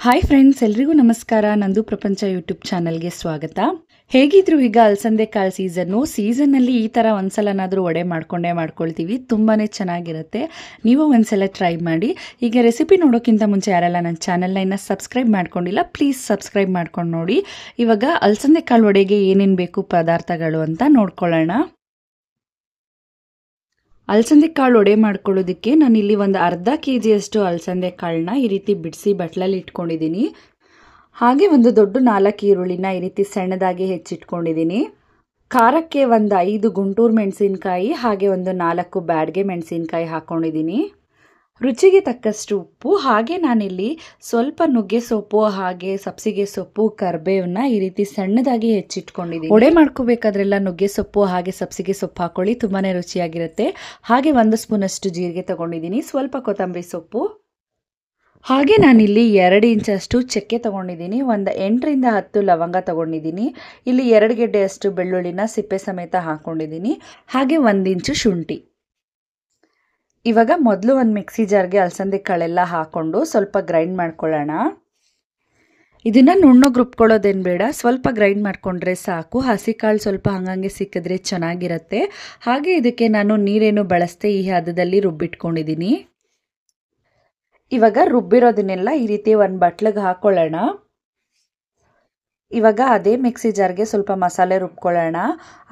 Hi friends, ಎಲ್ರಿಗೂ ನಮಸ್ಕಾರ. ನಂದು ಪ್ರಪಂಚ ಯೂಟ್ಯೂಬ್ ಚಾನಲ್ಗೆ ಸ್ವಾಗತ. ಹೇಗಿದ್ರು ಈಗ ಅಲಸಂದೆ ಕಾಳು ಸೀಸನ್ನಲ್ಲಿ ಈ ಥರ ಒಂದ್ಸಲನಾದರೂ ವಡೆ ಮಾಡ್ಕೊಳ್ತೀವಿ. ತುಂಬಾ ಚೆನ್ನಾಗಿರುತ್ತೆ. ನೀವು ಒಂದ್ಸಲ ಟ್ರೈ ಮಾಡಿ. ಈಗ ರೆಸಿಪಿ ನೋಡೋಕ್ಕಿಂತ ಮುಂಚೆ ಯಾರೆಲ್ಲ ನನ್ನ ಚಾನಲ್ನ ಇನ್ನೂ ಸಬ್ಸ್ಕ್ರೈಬ್ ಮಾಡ್ಕೊಂಡಿಲ್ಲ, ಪ್ಲೀಸ್ ಸಬ್ಸ್ಕ್ರೈಬ್ ಮಾಡ್ಕೊಂಡು ನೋಡಿ. ಇವಾಗ ಅಲಸಂದೆ ಕಾಳು ವಡೆಗೆ ಏನೇನು ಬೇಕು ಪದಾರ್ಥಗಳು ಅಂತ ನೋಡ್ಕೊಳ್ಳೋಣ. ಅಲಸಂದೆ ಕಾಳು ವಡೆ ಮಾಡ್ಕೊಳ್ಳೋದಕ್ಕೆ ನಾನಿಲ್ಲಿ ಒಂದು ಅರ್ಧ ಕೆಜಿಯಷ್ಟು ಅಲಸಂದೆ ಕಾಳನ್ನ ಈ ರೀತಿ ಬಿಡಿಸಿ ಬಟ್ಲಲ್ಲಿ ಇಟ್ಕೊಂಡಿದ್ದೀನಿ. ಹಾಗೆ ಒಂದು ದೊಡ್ಡ 4 ಈರುಳ್ಳಿನ ಈ ರೀತಿ ಸಣ್ಣದಾಗಿ ಹೆಚ್ಚಿಟ್ಕೊಂಡಿದ್ದೀನಿ. ಖಾರಕ್ಕೆ ಒಂದು 5 ಗುಂಟೂರು ಮೆಣಸಿನಕಾಯಿ ಹಾಗೆ ಒಂದು 4 ಬ್ಯಾಡಗೆ ಮೆಣಸಿನಕಾಯಿ ಹಾಕ್ಕೊಂಡಿದ್ದೀನಿ. ರುಚಿಗೆ ತಕ್ಕಷ್ಟು ಉಪ್ಪು, ಹಾಗೆ ನಾನಿಲ್ಲಿ ಸ್ವಲ್ಪ ನುಗ್ಗೆ ಸೊಪ್ಪು ಹಾಗೆ ಸಬ್ಸಿಗೆ ಸೊಪ್ಪು ಕರಿಬೇವನ್ನ ಈ ರೀತಿ ಸಣ್ಣದಾಗಿ ಹೆಚ್ಚಿಟ್ಕೊಂಡಿದ್ದೀನಿ. ವಡೆ ಮಾಡ್ಕೋಬೇಕಾದ್ರೆಲ್ಲ ನುಗ್ಗೆ ಸೊಪ್ಪು ಹಾಗೆ ಸಬ್ಸಿಗೆ ಸೊಪ್ಪು ಹಾಕೊಳ್ಳಿ, ತುಂಬಾನೇ ರುಚಿಯಾಗಿರುತ್ತೆ. ಹಾಗೆ 1 ಸ್ಪೂನ್ ಅಷ್ಟು ಜೀರಿಗೆ ತಗೊಂಡಿದ್ದೀನಿ, ಸ್ವಲ್ಪ ಕೊತ್ತಂಬರಿ ಸೊಪ್ಪು, ಹಾಗೆ ನಾನಿಲ್ಲಿ 2 ಇಂಚಷ್ಟು ಚಕ್ಕೆ ತಗೊಂಡಿದ್ದೀನಿ, ಒಂದು 8ರಿಂದ 10 ಲವಂಗ ತಗೊಂಡಿದ್ದೀನಿ. ಇಲ್ಲಿ 2 ಗೆಡ್ಡೆಯಷ್ಟು ಬೆಳ್ಳುಳ್ಳಿನ ಸಿಪ್ಪೆ ಸಮೇತ ಹಾಕೊಂಡಿದ್ದೀನಿ, ಹಾಗೆ 1 ಇಂಚು ಶುಂಠಿ. ಇವಾಗ ಮೊದಲು ಒಂದು ಮಿಕ್ಸಿ ಜಾರ್ಗೆ ಅಲಸಂದೆ ಕಾಳೆಲ್ಲ ಹಾಕೊಂಡು ಸ್ವಲ್ಪ ಗ್ರೈಂಡ್ ಮಾಡ್ಕೊಳ್ಳೋಣ. ಇದನ್ನ ನುಣ್ಣಗೆ ರುಬ್ಕೊಳ್ಳೋದೇನು ಬೇಡ, ಸ್ವಲ್ಪ ಗ್ರೈಂಡ್ ಮಾಡ್ಕೊಂಡ್ರೆ ಸಾಕು. ಹಸಿ ಕಾಳು ಸ್ವಲ್ಪ ಹಂಗಂಗೆ ಸಿಕ್ಕಿದ್ರೆ ಚೆನ್ನಾಗಿರುತ್ತೆ. ಹಾಗೆ ಇದಕ್ಕೆ ನಾನು ನೀರೇನು ಬಳಸದೆ ಈ ಹದದಲ್ಲಿ ರುಬ್ಬಿಟ್ಕೊಂಡಿದ್ದೀನಿ. ಇವಾಗ ರುಬ್ಬಿರೋದನ್ನೆಲ್ಲ ಈ ರೀತಿ ಒಂದು ಬಟ್ಲಿಗೆ ಹಾಕೊಳ್ಳೋಣ. ಇವಾಗ ಅದೇ ಮಿಕ್ಸಿ ಜಾರ್ಗೆ ಸ್ವಲ್ಪ ಮಸಾಲೆ ರುಬ್ಕೊಳ್ಳೋಣ.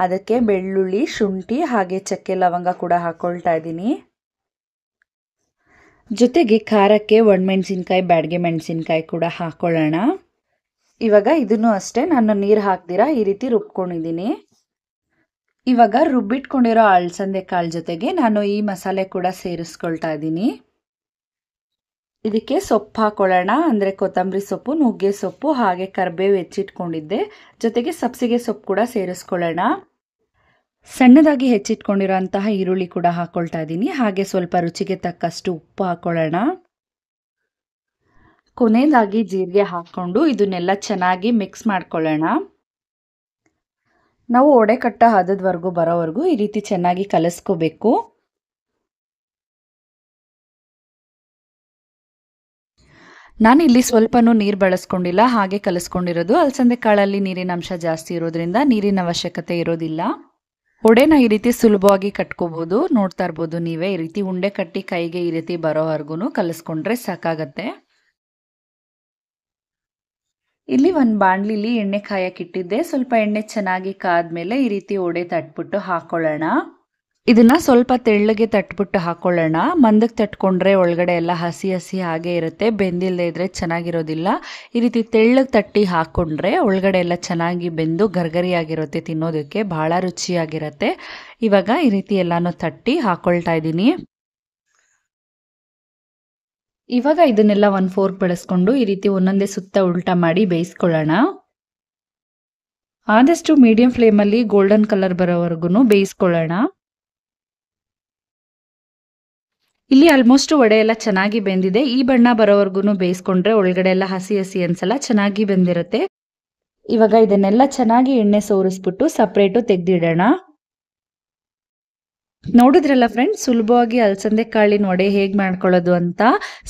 ಅದಕ್ಕೆ ಬೆಳ್ಳುಳ್ಳಿ, ಶುಂಠಿ ಹಾಗೆ ಚಕ್ಕೆ ಲವಂಗ ಕೂಡ ಹಾಕೊಳ್ತಾ ಇದ್ದೀನಿ. ಜೊತೆಗೆ ಖಾರಕ್ಕೆ ಒಣಮೆಣಸಿನ್ಕಾಯಿ, ಬ್ಯಾಡಗೆ ಮೆಣಸಿನ್ಕಾಯಿ ಕೂಡ ಹಾಕೊಳ್ಳೋಣ. ಇವಾಗ ಇದನ್ನು ಅಷ್ಟೇ ನಾನು ನೀರು ಹಾಕ್ದಿರಾ ಈ ರೀತಿ ರುಬ್ಕೊಂಡಿದ್ದೀನಿ. ಇವಾಗ ರುಬ್ಬಿಟ್ಕೊಂಡಿರೋ ಅಲಸಂದೆ ಕಾಳು ಜೊತೆಗೆ ನಾನು ಈ ಮಸಾಲೆ ಕೂಡ ಸೇರಿಸ್ಕೊಳ್ತಾ ಇದ್ದೀನಿ. ಇದಕ್ಕೆ ಸೊಪ್ಪು ಹಾಕೊಳ್ಳೋಣ, ಅಂದರೆ ಕೊತ್ತಂಬರಿ ಸೊಪ್ಪು, ನುಗ್ಗೆ ಸೊಪ್ಪು ಹಾಗೆ ಕರಿಬೇವು ಹೆಚ್ಚಿಟ್ಕೊಂಡಿದ್ದೆ. ಜೊತೆಗೆ ಸಬ್ಸಿಗೆ ಸೊಪ್ಪು ಕೂಡ ಸೇರಿಸ್ಕೊಳ್ಳೋಣ. ಸಣ್ಣದಾಗಿ ಹೆಚ್ಚಿಟ್ಕೊಂಡಿರೋಂತಹ ಈರುಳ್ಳಿ ಕೂಡ ಹಾಕೊಳ್ತಾ ಇದ್ದೀನಿ. ಹಾಗೆ ಸ್ವಲ್ಪ ರುಚಿಗೆ ತಕ್ಕಷ್ಟು ಉಪ್ಪು ಹಾಕೊಳ್ಳೋಣ. ಕೊನೆಯದಾಗಿ ಜೀರಿಗೆ ಹಾಕ್ಕೊಂಡು ಇದನ್ನೆಲ್ಲ ಚೆನ್ನಾಗಿ ಮಿಕ್ಸ್ ಮಾಡ್ಕೊಳ್ಳೋಣ. ನಾವು ವಡೆ ಕಟ್ಟ ಹದದವರೆಗೂ ಬರೋವರೆಗೂ ಈ ರೀತಿ ಚೆನ್ನಾಗಿ ಕಲಿಸ್ಕೋಬೇಕು. ನಾನಿಲ್ಲಿ ಸ್ವಲ್ಪನೂ ನೀರು ಬಳಸ್ಕೊಂಡಿಲ್ಲ, ಹಾಗೆ ಕಲಿಸ್ಕೊಂಡಿರೋದು. ಅಲಸಂದೆ ಕಾಳಲ್ಲಿ ನೀರಿನ ಅಂಶ ಜಾಸ್ತಿ ಇರೋದ್ರಿಂದ ನೀರಿನ ಅವಶ್ಯಕತೆ ಇರೋದಿಲ್ಲ. ವಡೆನ ಈ ರೀತಿ ಸುಲಭವಾಗಿ ಕಟ್ಕೋಬಹುದು. ನೋಡ್ತಾ ಇರ್ಬೋದು ನೀವೇ, ಈ ರೀತಿ ಉಂಡೆ ಕಟ್ಟಿ ಕೈಗೆ ಈ ರೀತಿ ಬರೋವರೆಗೂ ಕಲಿಸ್ಕೊಂಡ್ರೆ ಸಾಕಾಗತ್ತೆ. ಇಲ್ಲಿ ಒಂದು ಬಾಣಲಿಲಿ ಎಣ್ಣೆ ಕಾಯಕ್ಕಿಟ್ಟಿದ್ದೆ. ಸ್ವಲ್ಪ ಎಣ್ಣೆ ಚೆನ್ನಾಗಿ ಕಾದ್ಮೇಲೆ ಈ ರೀತಿ ವಡೆ ತಟ್ಬಿಟ್ಟು ಹಾಕೊಳ್ಳೋಣ. ಇದನ್ನ ಸ್ವಲ್ಪ ತೆಳ್ಳಗೆ ತಟ್ಬಿಟ್ಟು ಹಾಕೊಳ್ಳೋಣ. ಮಂದಕ್ಕೆ ತಟ್ಕೊಂಡ್ರೆ ಒಳಗಡೆ ಎಲ್ಲ ಹಸಿ ಹಸಿ ಹಾಗೆ ಇರುತ್ತೆ, ಬೆಂದಿಲ್ಲದೆ ಇದ್ರೆ ಚೆನ್ನಾಗಿರೋದಿಲ್ಲ. ಈ ರೀತಿ ತೆಳ್ಳಗೆ ತಟ್ಟಿ ಹಾಕೊಂಡ್ರೆ ಒಳಗಡೆ ಎಲ್ಲ ಚೆನ್ನಾಗಿ ಬೆಂದು ಗರ್ಗರಿಯಾಗಿರುತ್ತೆ, ತಿನ್ನೋದಕ್ಕೆ ಬಹಳ ರುಚಿಯಾಗಿರುತ್ತೆ. ಇವಾಗ ಈ ರೀತಿ ಎಲ್ಲಾನು ತಟ್ಟಿ ಹಾಕೊಳ್ತಾ ಇದ್ದೀನಿ. ಇವಾಗ ಇದನ್ನೆಲ್ಲ ಒಂದು ಫೋರ್ಕ್ ಬಳಸ್ಕೊಂಡು ಈ ರೀತಿ ಒಂದೊಂದೇ ಸುತ್ತ ಉಲ್ಟಾ ಮಾಡಿ ಬೇಯಿಸ್ಕೊಳ್ಳೋಣ. ಆದಷ್ಟು ಮೀಡಿಯಂ ಫ್ಲೇಮಲ್ಲಿ ಗೋಲ್ಡನ್ ಕಲರ್ ಬರೋವರೆಗೂ ಬೇಯಿಸ್ಕೊಳ್ಳೋಣ. ಇಲ್ಲಿ ಆಲ್ಮೋಸ್ಟ್ ವಡೆ ಎಲ್ಲ ಚೆನ್ನಾಗಿ ಬೆಂದಿದೆ. ಈ ಬಣ್ಣ ಬರೋವರೆಗೂ ಬೇಯಿಸ್ಕೊಂಡ್ರೆ ಒಳಗಡೆ ಎಲ್ಲ ಹಸಿ ಹಸಿ ಅನ್ಸಲ್ಲ, ಚೆನ್ನಾಗಿ ಬೆಂದಿರುತ್ತೆ. ಇವಾಗ ಇದನ್ನೆಲ್ಲ ಚೆನ್ನಾಗಿ ಎಣ್ಣೆ ಸೋರಿಸ್ಬಿಟ್ಟು ಸಪ್ರೇಟು ತೆಗೆದಿಡೋಣ. ನೋಡಿದ್ರಲ್ಲ ಫ್ರೆಂಡ್ಸ್, ಸುಲಭವಾಗಿ ಅಲಸಂದೆ ಕಾಳಿನ ವಡೆ ಹೇಗೆ ಮಾಡ್ಕೊಳ್ಳೋದು ಅಂತ.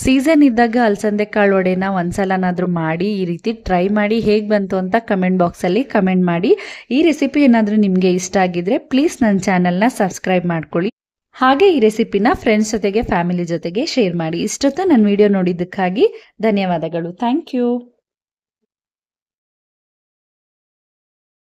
ಸೀಸನ್ ಇದ್ದಾಗ ಅಲಸಂದೆ ಕಾಳು ವಡೆನ ಒಂದ್ಸಲನಾದ್ರೂ ಮಾಡಿ ಈ ರೀತಿ ಟ್ರೈ ಮಾಡಿ. ಹೇಗೆ ಬಂತು ಅಂತ ಕಮೆಂಟ್ ಬಾಕ್ಸಲ್ಲಿ ಕಮೆಂಟ್ ಮಾಡಿ. ಈ ರೆಸಿಪಿ ಏನಾದರೂ ನಿಮಗೆ ಇಷ್ಟ ಆಗಿದ್ರೆ ಪ್ಲೀಸ್ ನನ್ನ ಚಾನಲ್ನ ಸಬ್ಸ್ಕ್ರೈಬ್ ಮಾಡ್ಕೊಳ್ಳಿ. ಹಾಗೆ ಈ ರೆಸಿಪಿನ ಫ್ರೆಂಡ್ಸ್ ಜೊತೆಗೆ, ಫ್ಯಾಮಿಲಿ ಜೊತೆಗೆ ಶೇರ್ ಮಾಡಿ. ಇಷ್ಟೊತ್ತು ನನ್ನ ವಿಡಿಯೋ ನೋಡಿದ್ದಕ್ಕಾಗಿ ಧನ್ಯವಾದಗಳು. Thank you.